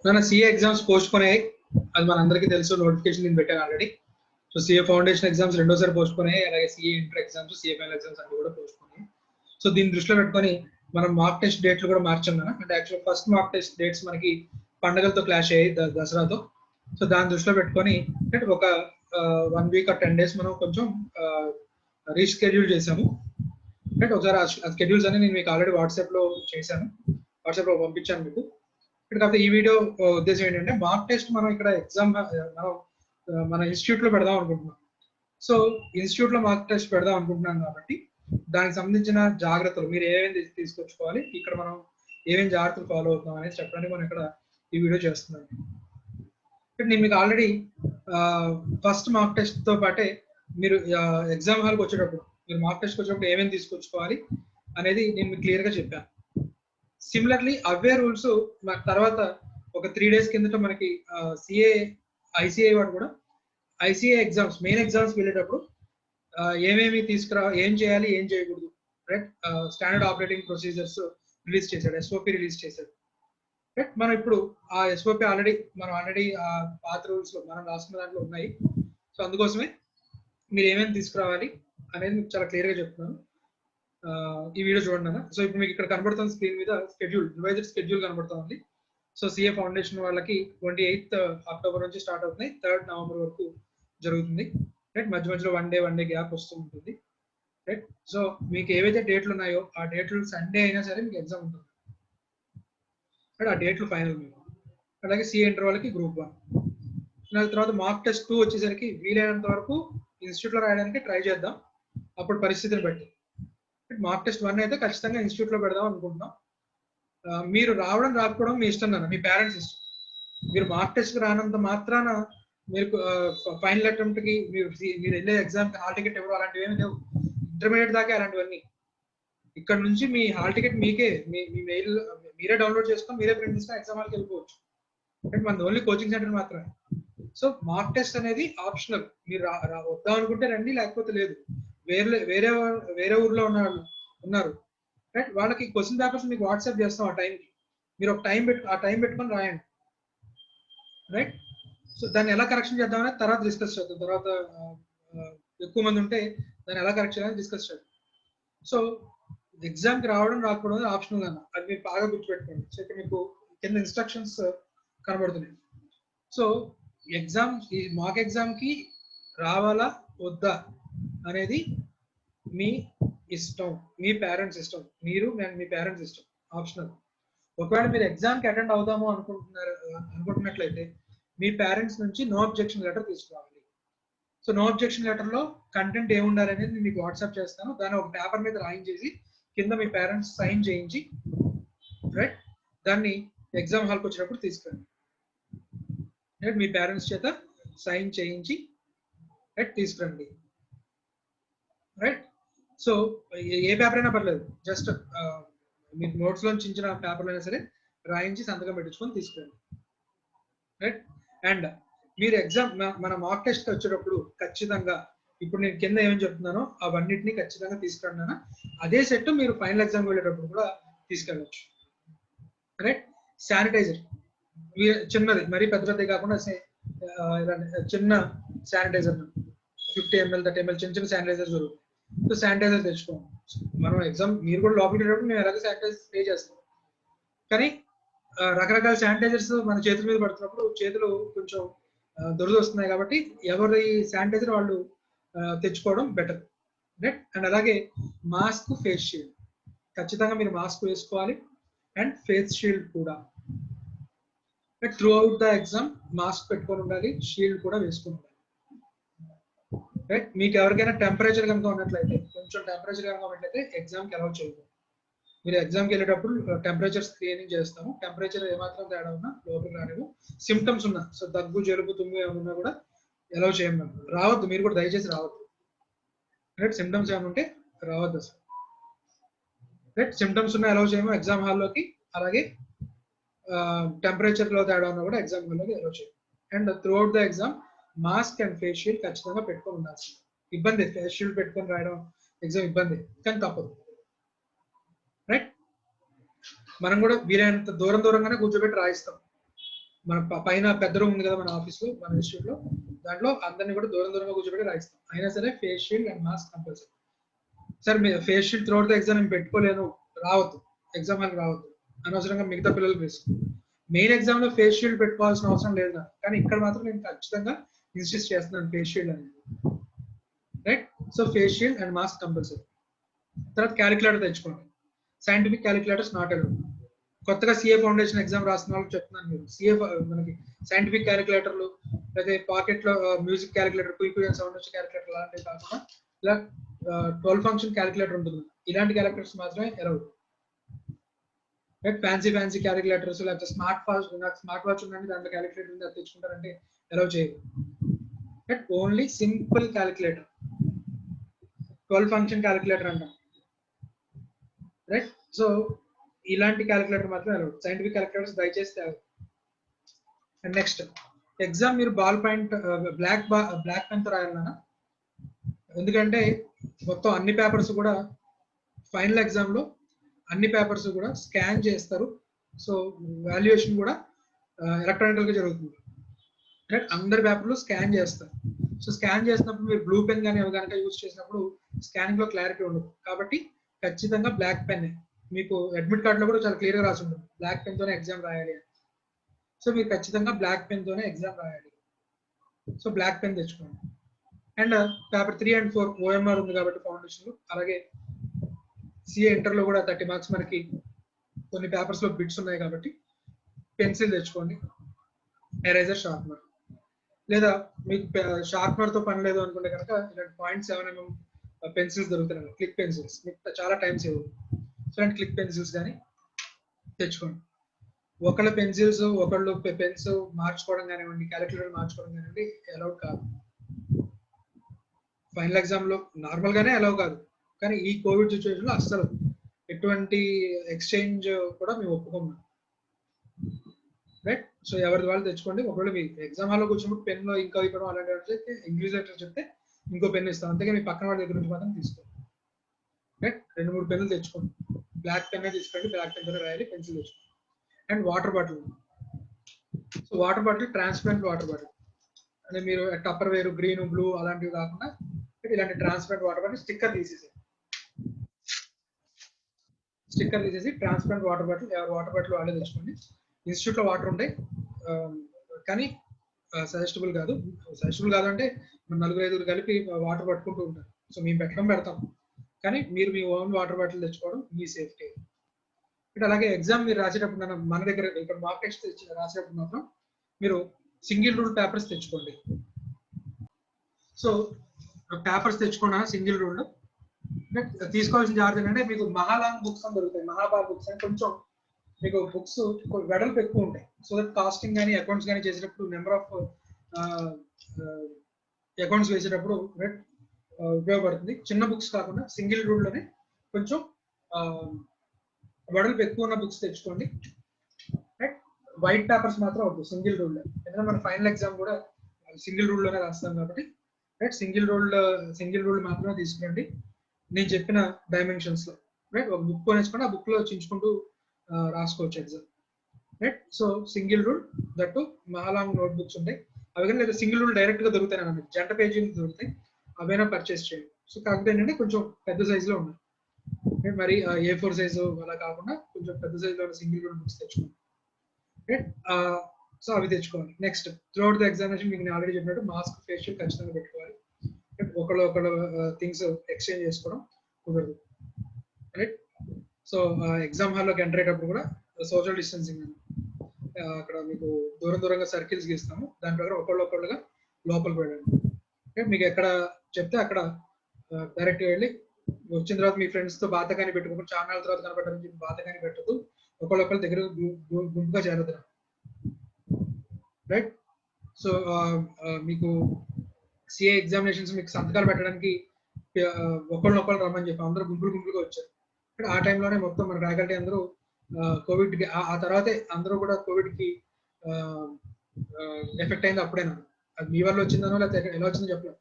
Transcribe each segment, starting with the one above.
మన CA exams post phone అయ్యాయి. అది మనందరికీ తెలుసు, నోటిఫికేషన్ నేను పెట్టాను already. So CA foundation exams రెండోసారి పోస్ట్ పోన్ అయ్యాయి, అలాగే CA inter exams, CA final exams అన్ని కూడా పోస్ట్ పోన్ అయ్యాయి. సో దీన్ని దృష్టిలో పెట్టుకొని మనం మార్క్ టెస్ట్ డేట్లు కూడా మార్చాం కదా. అంటే actual first mark test dates మనకి పండుగలతో క్లాష్ అయ్యాయి, దసరాతో. సో దాన్ని దృష్టిలో పెట్టుకొని ఒక 1 వీక్ or 10 days మనం కొంచెం రీషెడ్యూల్ చేసాము. అంటే ఒకసారి ఆ స్కెడ్యూల్స్ అని నేను మీకు ఆల్రెడీ వాట్సాప్లో చేశాను, వాట్సాప్లో పంపించాను మీకు. కాకపోతే ఈ వీడియో ఉద్దేశం ఏంటంటే మార్క్ టెస్ట్ మనం ఇక్కడ ఎగ్జామ్ మనం మన ఇన్స్టిట్యూట్లో పెడదాం అనుకుంటున్నాం. సో ఇన్స్టిట్యూట్లో మార్క్ టెస్ట్ పెడదాం అనుకుంటున్నాం కాబట్టి దానికి సంబంధించిన జాగ్రత్తలు మీరు ఏమేమి తీసుకొచ్చుకోవాలి, ఇక్కడ మనం ఏమేమి జాగ్రత్తలు ఫాలో అవుతున్నాం అనేది చెప్పడానికి మనం ఇక్కడ ఈ వీడియో చేస్తున్నాం. నేను మీకు ఆల్రెడీ ఫస్ట్ మార్క్ టెస్ట్తో పాటే మీరు ఎగ్జామ్ హాల్కి వచ్చేటప్పుడు, మీరు మార్క్ టెస్ట్కి వచ్చేటప్పుడు ఏమేమి తీసుకొచ్చుకోవాలి అనేది నేను మీకు క్లియర్గా చెప్పాను. సిమిలర్లీ అవే రూల్స్ తర్వాత ఒక 3 days కిందట మనకి సిఏ ఐసిఐ వాడు కూడా ఐసిఐ ఎగ్జామ్స్ మెయిన్ ఎగ్జామ్స్ వెళ్ళేటప్పుడు ఏమేమి ఏం చేయాలి ఏం చేయకూడదు, right, standard operating procedures release చేశాడు, ఎస్ఓపి రిలీజ్ చేశాడు. రైట్, మనం ఇప్పుడు ఆ ఎస్ఓపి ఆల్రెడీ పాత రూల్స్ మనం రాసుకున్న దాంట్లో ఉన్నాయి. సో అందుకోసమే మీరు ఏమేమి తీసుకురావాలి అనేది మీకు చాలా క్లియర్గా చెప్తున్నాను. ఈ వీడియో చూడండి అన్న. సో ఇప్పుడు మీకు ఇక్కడ కనబడుతున్న స్క్రీన్ మీద రివైజ్డ్ స్కెడ్యూల్ కనబడుతుంది. సో సిఏ ఫౌండేషన్ వాళ్ళకి 28th October నుంచి స్టార్ట్ అవుతుంది, 3rd November వరకు జరుగుతుంది. రైట్, మధ్యలో వన్ డే గ్యాప్ వస్తూ ఉంటుంది. రైట్, సో మీకు ఏవైతే డేట్లు ఉన్నాయో ఆ డేట్లు సండే అయినా సరే మీకు ఎగ్జామ్ ఉంటుంది. రైట్, ఆ డేట్లు ఫైనల్ మీకు. అలాగే సిఏ ఇంటర్ వాళ్ళకి గ్రూప్ 1. దాని తర్వాత మార్క్ టెస్ట్ 2 వచ్చేసరికి వీలైనంత వరకు ఇన్స్టిట్యూట్లో రాయడానికి ట్రై చేద్దాం, అప్పుడు పరిస్థితిని బట్టి. మార్క్ టెస్ట్ 1 అయితే ఖచ్చితంగా ఇన్స్టిట్యూట్లో పెడదాం అనుకుంటున్నాం. మీరు రావడం రాకపోవడం మీ ఇష్టం అన్న, మీ పేరెంట్స్ ఇష్టం. మీరు మార్క్ టెస్ట్కి రానంత మాత్రాన మీరు ఫైనల్ అటెంప్ట్కి మీరు వెళ్ళే ఎగ్జామ్కి హాల్ టికెట్ ఇవ్వడం అలాంటివి ఏమి లేవు. ఇంటర్మీడియట్ దాకా అలాంటివన్నీ. ఇక్కడ నుంచి మీ హాల్ టికెట్ మీకే, మీ మెయిల్ మీరే డౌన్లోడ్ చేసుకొని మీరే ప్రింట్ తీసుకొని ఎగ్జామ్ హాల్కి వెళ్ళిపోవచ్చు. అంటే మన ఓన్లీ కోచింగ్ సెంటర్ మాత్రమే. సో మార్క్ టెస్ట్ అనేది ఆప్షనల్, మీరు వద్దాం అనుకుంటే రండి, లేకపోతే లేదు. వేరే ఊర్లో ఉన్నారు రైట్, వాళ్ళకి క్వశ్చన్ పేపర్స్ మీకు వాట్సాప్ చేస్తాం. ఆ టైంకి మీరు ఒక టైం పెట్టుకొని రాయండి. రైట్, సో దాన్ని ఎలా కరెక్షన్ చేద్దామని తర్వాత డిస్కస్ చేద్దాం. తర్వాత ఎక్కువ మంది ఉంటే దాన్ని ఎలా కరెక్ట్ చేయాలని డిస్కస్ చేద్దాం. సో ఎగ్జామ్కి రావడం రాకపోవడం ఆప్షనల్ అన్న, అది మీరు బాగా గుర్తుపెట్టుకోండి. సో ఇక్కడ మీకు కింద ఇన్స్ట్రక్షన్స్ కనబడుతున్నాయి. సో ఈ మాక్ ఎగ్జామ్కి రావాలా వద్దా అనేది మీ ఇష్టం, మీ పేరెంట్స్ ఇష్టం, మీ పేరెంట్స్ ఇష్టం, ఆప్షనల్. ఒకవేళ మీరు ఎగ్జామ్కి అటెండ్ అవుదాము అనుకుంటున్నట్లయితే మీ పేరెంట్స్ నుంచి నో అబ్జెక్షన్ లెటర్ తీసుకురావాలి. సో నో అబ్జెక్షన్ లెటర్లో కంటెంట్ ఏముండాలి అనేది మీకు వాట్సాప్ చేస్తాను. దాన్ని ఒక పేపర్ మీద రాయించేసి కింద మీ పేరెంట్స్ సైన్ చేయించి, రైట్, దాన్ని ఎగ్జామ్ హాల్కి వచ్చినప్పుడు తీసుకురండి. రైట్, మీ పేరెంట్స్ చేత సైన్ చేయించి రైట్ తీసుకురండి. రైట్, సో ఏ పేపర్ అయినా పర్లేదు, జస్ట్ మీకు నోట్స్లో చించిన పేపర్లు అయినా సరే రాయించి సంతకం పెట్టించుకొని తీసుకురండి. రైట్, అండ్ మీరు ఎగ్జామ్ మన మార్క్ టెస్ట్ వచ్చేటప్పుడు ఖచ్చితంగా ఇప్పుడు నేను కింద ఏమని చెప్తున్నానో అవన్నిటిని ఖచ్చితంగా తీసుకురండి. అదే సెట్ మీరు ఫైనల్ ఎగ్జామ్ వెళ్ళేటప్పుడు కూడా తీసుకెళ్ళచ్చు. రైట్, శానిటైజర్ చిన్నది, మరీ పెద్దది కాకుండా చిన్న శానిటైజర్ 50 ml 30 ml చిన్న శానిటైజర్ దొరుకుతుంది. సో శానిటైజర్ తెచ్చుకోండి. మనం ఎగ్జామ్ మీరు కూడా లోపలికి వెళ్ళేటప్పుడు మేము ఎలాగో శానిటైజర్ పే చేస్తాం, కానీ రకరకాల శానిటైజర్స్ మన చేతుల మీద పడుతున్నప్పుడు చేతులు కొంచెం దురద వస్తున్నాయి కాబట్టి ఎవరి శానిటైజర్ వాళ్ళు తెచ్చుకోవడం బెటర్. రైట్, అండ్ అలాగే మాస్క్, ఫేస్ షీల్డ్ ఖచ్చితంగా మీరు మాస్క్ వేసుకోవాలి, అండ్ ఫేస్ షీల్డ్ కూడా. Through out the exam mask పెట్టుకొని ఉండాలి, షీల్డ్ కూడా వేసుకొని ఉండాలి. రైట్, మీకు ఎవరికైనా టెంపరేచర్ కనుక ఉన్నట్లయితే ఎగ్జామ్కి అలౌ చేయదు. మీరు ఎగ్జామ్కి వెళ్ళేటప్పుడు టెంపరేచర్ స్క్రీనింగ్ చేస్తాము. టెంపరేచర్ ఏమాత్రం తేడా ఉన్నా లోపలికి రానివ్వు. సిమ్టమ్స్ ఉన్నా, సో దగ్గు, జలుబు, తుమ్ము ఏమన్నా కూడా అలౌ చేయము. రావద్దు, మీరు కూడా దయచేసి రావద్దు. రైట్, సిమ్టమ్స్ ఏమైనా ఉంటే రావద్దు అసలు. రైట్, సిమ్టమ్స్ ఉన్నా అలౌ చేయము ఎగ్జామ్ హాల్లోకి. అలాగే టెంపరేచర్ లో తేడా ఉన్నా కూడా ఎగ్జామ్ హాల్లోకి అలౌ చేయము. And through out the exam mask and face shield ఖచ్చితంగా పెట్టుకొని ఉండాల్సింది. ఇబ్బంది, ఫేస్ షీల్డ్ పెట్టుకొని రాయడం ఎగ్జామ్ ఇబ్బంది, కానీ తప్పదు. రైట్, మనం కూడా వీలైనంత దూరంగానే కూర్చోబెట్టి రాయిస్తాం. మన పైన పెద్ద రూమ్ ఉంది కదా మన ఆఫీస్ లో, మన ఇన్స్టిట్యూట్ లో, దాంట్లో అందరినీ కూడా దూరం దూరంగా కూర్చోబెట్టి రాయిస్తాం. అయినా సరే face shield and mask compulsory. Sir మీరు face shield throughout the exam నేను పెట్టుకోలేను, రావద్దు, ఎగ్జామ్ హాల్కి రావద్దు, అనవసరంగా మిగతా పిల్లలకు రిస్క్. మెయిన్ ఎగ్జామ్ లో ఫేస్ షీల్డ్ పెట్టుకోవాల్సిన అవసరం లేదు నాకు, కానీ ఇక్కడ మాత్రం నేను ఖచ్చితంగా ఇన్సిస్ట్ చేస్తున్నాను ఫేస్ షీల్డ్ అనేది. Right, so face shield and mask compulsory. తర్వాత క్యాలిక్యులేటర్ తెచ్చుకోండి. Scientific calculators not allowed. కొత్తగా సిఏ ఫౌండేషన్ ఎగ్జామ్ రాసిన వాళ్ళకి చెప్తున్నాను, మీరు సిఏ మనకి సైంటిఫిక్ క్యాలిక్యులేటర్లు లేదా పాకెట్ లో music calculator, quick and sound వచ్చే క్యాలిక్యులేటర్ లాంటివి కాకుండా ఇలా 12 ఫంక్షన్ క్యాలిక్యులేటర్ ఉంటుంది, ఇలాంటి క్యాలిక్యులేటర్స్ మాత్రమే అలౌడ్. రైట్, ఫ్యాన్సీ క్యాలిక్యులేటర్స్ లేకపోతే స్మార్ట్ వాచ్ ఉందండి దాంట్లో క్యాలిక్యులేటర్ ఉంది అది తెచ్చుకుంటారంటే అలౌ చేయదు. Right, only simple calculator, 12 function calculator అంటాం. రైట్, సో ఇలాంటి క్యాలిక్యులేటర్ మాత్రమే అలౌడ్, సైంటిఫిక్ క్యాలిక్యులేటర్స్ దయచేసి తేవాలి. అండ్ నెక్స్ట్ ఎగ్జామ్ మీరు బాల్ పాయింట్ బ్లాక్ పెన్ తో రాయాలన్నా, ఎందుకంటే మొత్తం అన్ని పేపర్స్ కూడా ఫైనల్ ఎగ్జామ్ లో అన్ని పేపర్స్ కూడా స్కాన్ చేస్తారు. సో వాల్యుయేషన్ కూడా ఎలక్ట్రానికల్ గా జరుగుతుంది. రైట్, అందరి పేపర్లు స్కాన్ చేస్తారు. సో స్కాన్ చేసినప్పుడు మీరు బ్లూ పెన్ కానీ కనుక యూజ్ చేసినప్పుడు స్కానింగ్ లో క్లారిటీ ఉండదు. కాబట్టి ఖచ్చితంగా బ్లాక్ పెన్, మీకు అడ్మిట్ కార్డ్ లో కూడా చాలా క్లియర్ గా రాసి ఉంటుంది బ్లాక్ పెన్ తోనే ఎగ్జామ్ రాయాలి అని. సో మీరు ఖచ్చితంగా బ్లాక్ పెన్ తోనే ఎగ్జామ్ రాయాలి. సో బ్లాక్ పెన్ తెచ్చుకోండి. అండ్ పేపర్ 3 and 4 ఓఎంఆర్ ఉంది కాబట్టి ఫౌండేషన్, అలాగే సిఏ ఇంటర్ లో కూడా 30 మార్క్స్ మనకి కొన్ని పేపర్స్ లో బిట్స్ ఉన్నాయి కాబట్టి పెన్సిల్ తెచ్చుకోండి, ఎరేజర్, షార్ప్నర్. లేదా మీకు షార్ప్నర్ తో పని లేదు అనుకుంటే కనుక ఇలాంటి 0.7mm పెన్సిల్స్ దొరుకుతున్నాయి, క్లిక్ పెన్సిల్స్, మీకు చాలా టైం సేవ్ అవుతుంది. సో అండ్ క్లిక్ పెన్సిల్స్ కానీ తెచ్చుకోండి. ఒకళ్ళ పెన్సిల్స్ ఒకళ్ళు పెన్స్ మార్చుకోవడం కానివ్వండి, క్యాలిక్యులేటర్ మార్చుకోవడం కానివ్వండి అలౌడ్ కాదు. ఫైనల్ ఎగ్జామ్ లో నార్మల్ గానే అలౌ కాదు, కానీ ఈ కోవిడ్ సిచ్యువేషన్ లో అస్సలు ఎటువంటి ఎక్స్చేంజ్ కూడా మేము ఒప్పుకున్నాం. రైట్, సో ఎవరిది వాళ్ళు తెచ్చుకోండి. ఒకవేళ మీ ఎగ్జామ్ హాల్లో కూర్చున్నప్పుడు పెన్ లో ఇంకా ఇవ్వడం అలాంటివి చెప్తే ఇంగ్లీష్ లెటర్ చెప్తే ఇంకో పెన్ ఇస్తాం, అంతేగా మీ పక్కన వాళ్ళ దగ్గర నుంచి మాత్రం తీసుకోండి. రైట్, 2-3 పెన్నులు తెచ్చుకోండి, బ్లాక్ పెన్ తీసుకోండి, బ్లాక్ పెన్ రాయాలి, పెన్సిల్ తెచ్చుకోండి. And water bottle. So water bottle transparent water bottle అంటే మీరు టప్పర్ వేరు గ్రీన్ బ్లూ అలాంటివి కాకుండా ఇలాంటి ట్రాన్స్పరెంట్ వాటర్ బాటిల్ స్టిక్కర్ తీసేసి transparent water bottle, water bottle వాళ్ళే తెచ్చుకోండి. ఇన్స్టిట్యూట్ లో వాటర్ ఉంటాయి, కానీ సజెస్టబుల్ కాదు అంటే మన 4-5 కలిపి వాటర్ పట్టుకుంటూ ఉంటారు. సో మేము పెడతాం, కానీ మీరు మీ ఓన్ వాటర్ బాటిల్ తెచ్చుకోవడం మీ సేఫ్టీ. అంటే అలాగే ఎగ్జామ్ మీరు రాసేటప్పుడు మన దగ్గర ఇక్కడ మాక్ టెస్ట్ రాసేటప్పుడు మాత్రం మీరు సింగిల్ రూల్ పేపర్స్ తెచ్చుకోండి. సో పేపర్స్ తెచ్చుకున్న సింగిల్ రూల్ తీసుకోవాల్సిన జాగ్రత్త ఏంటంటే మీకు మహాలాంగ్ బుక్స్ అని దొరుకుతాయి, మహాబార్ బుక్స్ అని కొంచెం మీకు బుక్స్ వెడల్పు ఎక్కువ ఉంటాయి. సో దట్ కాస్టింగ్ కానీ అకౌంట్స్ కానీ చేసేటప్పుడు నెంబర్ ఆఫ్ అకౌంట్స్ వేసేటప్పుడు ఉపయోగపడుతుంది. చిన్న బుక్స్ కాకుండా సింగిల్ రూల్ లోనే కొంచెం వెడల్పు ఎక్కువ ఉన్న బుక్స్ తెచ్చుకోండి. రైట్, వైట్ పేపర్స్ మాత్రం వద్దు సింగిల్ రూల్, ఎందుకంటే మన ఫైనల్ ఎగ్జామ్ కూడా సింగిల్ రూల్ లోనే రాస్తాం కాబట్టి రైట్, సింగిల్ రూల్ మాత్రమే తీసుకురండి నేను చెప్పిన డైమెన్షన్స్ లో. రైట్, ఒక బుక్ కొనేసుకొని ఆ బుక్ లో చించుకుంటూ రాసుకోవచ్చు exam. Right, so single rule, that మహాలాంగ్ నోట్ బుక్స్ ఉంటాయి అవి, కానీ లేదా సింగిల్ రూల్ డైరెక్ట్ గా దొరుకుతాయి మీకు, జంట పేజీలు దొరుకుతాయి, అవైనా పర్చేస్ చేయండి. సో కాకపోతే ఏంటంటే కొంచెం పెద్ద సైజ్ లో ఉన్నాయి, మరి A4 సైజు అలా కాకుండా కొంచెం పెద్ద సైజ్ లో సింగిల్ రూల్ బుక్స్ తెచ్చుకోండి. రైట్, సో అవి తెచ్చుకోవాలి. నెక్స్ట్ త్రూఅవుట్ ద ఎగ్జామినేషన్ మీకు నేను ఆల్రెడీ చెప్పినట్టు మాస్క్, ఫేస్ షీల్డ్ ఖచ్చితంగా పెట్టుకోవాలి. ఒకళ్ళు థింగ్స్ ఎక్స్చేంజ్ చేసుకోవడం కుదరదు. రైట్, సో ఎగ్జామ్ హాల్లోకి ఎంటర్ అయ్యేటప్పుడు కూడా సోషల్ డిస్టెన్సింగ్ అక్కడ మీకు దూరంగా సర్కిల్స్ గీస్తాము, దాని ప్రకారం ఒకళ్ళుగా లోపలికి వెళ్ళండి. మీకు ఎక్కడ చెప్తే అక్కడ డైరెక్ట్ వెళ్ళి వచ్చిన తర్వాత మీ ఫ్రెండ్స్ తో బాతకాని పెట్టుకోకుండా చాలా తర్వాత కనబడడం బాతకాని పెట్టదు, ఒకళ్ళొకళ్ళ దగ్గర గుంపుగా చేరదు. రైట్, సో మీకు సిఏ ఎగ్జామినేషన్స్ మీకు సంతకాలు పెట్టడానికి ఒకళ్ళొకళ్ళు రమ్మని చెప్పి అందరూ గుంపులుగా వచ్చారు. ఆ టైంలోనే మొత్తం మన ఫ్యాకల్టీ అందరూ కోవిడ్ కి ఆ తర్వాతే అందరూ కూడా కోవిడ్ కి ఎఫెక్ట్ అయింది అప్పుడేనా, అది మీ వల్ల వచ్చిందనో లేకపోతే ఎలా వచ్చిందో చెప్పలేదు.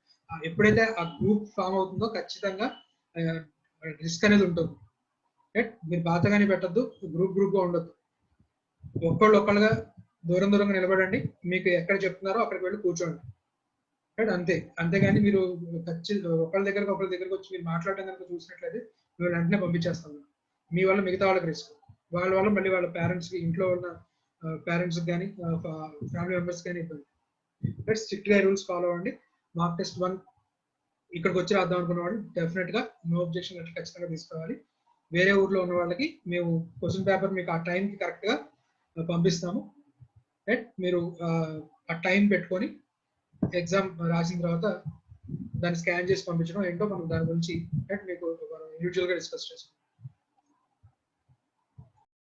ఎప్పుడైతే ఆ గ్రూప్ ఫామ్ అవుతుందో ఖచ్చితంగా రిస్క్ అనేది ఉంటుంది. రైట్, మీరు బాతగాని పెట్టద్దు, గ్రూప్ గా ఉండొద్దు, ఒకళ్ళుగా దూరంగా నిలబడండి, మీకు ఎక్కడ చెప్తున్నారో అక్కడికి వెళ్ళి కూర్చోండి. రైట్, అంతే. అంతేగాని మీరు ఒకళ్ళ దగ్గరకు వచ్చి మీరు మాట్లాడడం కనుక చూసినట్లయితే మేము వెంటనే పంపించేస్తాం. మీ వల్ల మిగతా వాళ్ళకి రిస్క్, వాళ్ళ వల్ల మళ్ళీ వాళ్ళ పేరెంట్స్కి, ఇంట్లో ఉన్న పేరెంట్స్కి కానీ ఫ్యామిలీ మెంబర్స్ కానీ ఇబ్బంది. రైట్, స్ట్రిక్ట్ గా రూల్స్ ఫాలో అవ్వండి. మార్క్ టెస్ట్ 1 ఇక్కడికి వచ్చి రాద్దాం అనుకున్నవాడు డెఫినెట్ గా నో అబ్జెక్షన్ లెటర్ ఖచ్చితంగా తీసుకోవాలి. వేరే ఊర్లో ఉన్న వాళ్ళకి మేము క్వశ్చన్ పేపర్ మీకు ఆ టైంకి కరెక్ట్ గా పంపిస్తాము. రైట్, మీరు ఆ టైం పెట్టుకొని ఎగ్జామ్ రాసిన తర్వాత దాన్ని స్కాన్ చేసి పంపించడం ఏంటో మనం దాని గురించి మీకు ఇండివిజువల్ గా డిస్కస్ చేసుకుంటాం.